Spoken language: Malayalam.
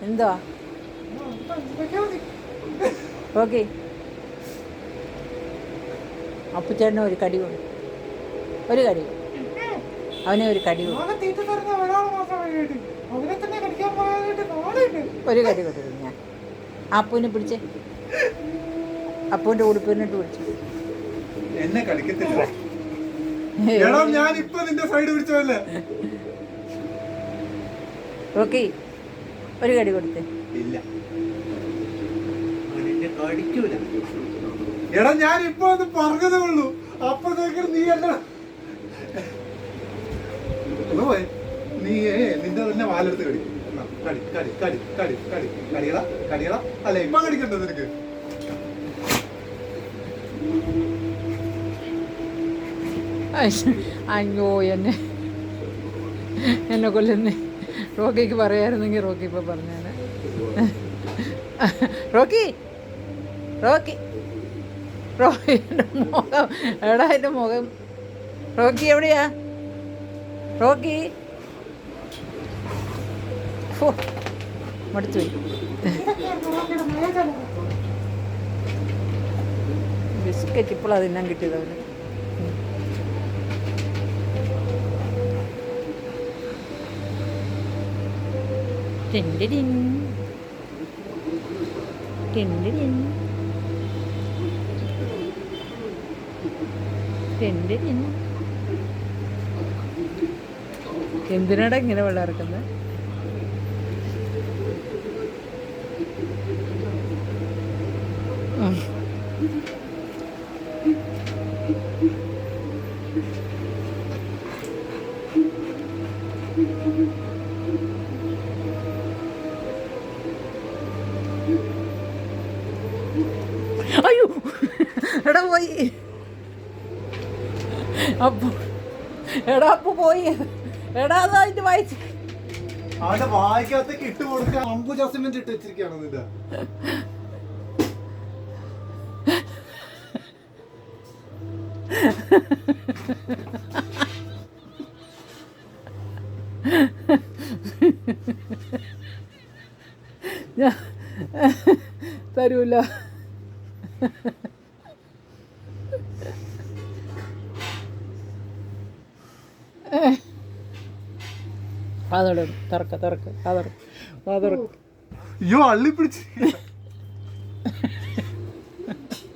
എന്തോ ഓക്കെ അപ്പുച്ചേട്ടന് ഒരു കടി കൊടു, ഒരു കടി, അവനെ ഒരു കടി കൊടു, ഒരു കടി കൊടുത്തു. ഞാൻ അപ്പൂനെ പിടിച്ച്, അപ്പൂൻ്റെ ഉടുപ്പിനിട്ട് പിടിച്ചു. എന്നെ കളിക്കത്തില്ല. ഞാൻ ഇപ്പൊ നിന്റെ സൈഡ് പിടിച്ചല്ലേ. ഓക്കെ ഒരു കടി കൊടുത്തേ. ഇല്ല, കടിക്കൂല. എടാ ഞാൻ ഇപ്പൊ അത് പറഞ്ഞതേ ഉള്ളൂ. അപ്പഴത്തേക്ക് നീ അല്ല നീ നിന്റെ തന്നെ വാലെടുത്ത് കടിക്കും. കടി കടി കടി കടി കടി കടികള കടികള അല്ലെ ഇപ്പൊ കടിക്കണ്ടോ നിനക്ക്? അയ്യോ എന്നെ കൊല്ലുന്നേ. റോക്കിക്ക് പറയായിരുന്നെങ്കിൽ റോക്കി ഇപ്പൊ പറഞ്ഞാണ്. റോക്കി റോക്കി റോക്കിൻ്റെ മുഖം, എടാ എൻ്റെ മുഖം. റോക്കി എവിടെയാ? റോക്കി മടുത്തു പോയി. ബിസ്ക്കറ്റ് ഇപ്പോഴാണ് തിന്നാൻ കിട്ടിയത് അവന്. ടിൻഡിടിൻ ടിൻഡിടിൻ ടിൻഡിടിൻ. എന്തിനാടാ ഇങ്ങനെ വെള്ളം ഇറക്കുന്നത്? അയ്യോ എടാ പോയി. അപ്പു എടാ അപ്പു പോയി. എടാ അതായിട്ട് വായിച്ചു. അവന്റെ വായിക്കകത്തേക്ക് ഇട്ട് കൊടുക്കാൻ അമ്പു ജസ്മെന്റ് ഇട്ട് വെച്ചിരിക്കുകയാണ് നിന്റെ. തരൂല. അതോടെ തുറക്ക തുറക്ക അതർ. അയ്യോ അള്ളി പിടിച്ച്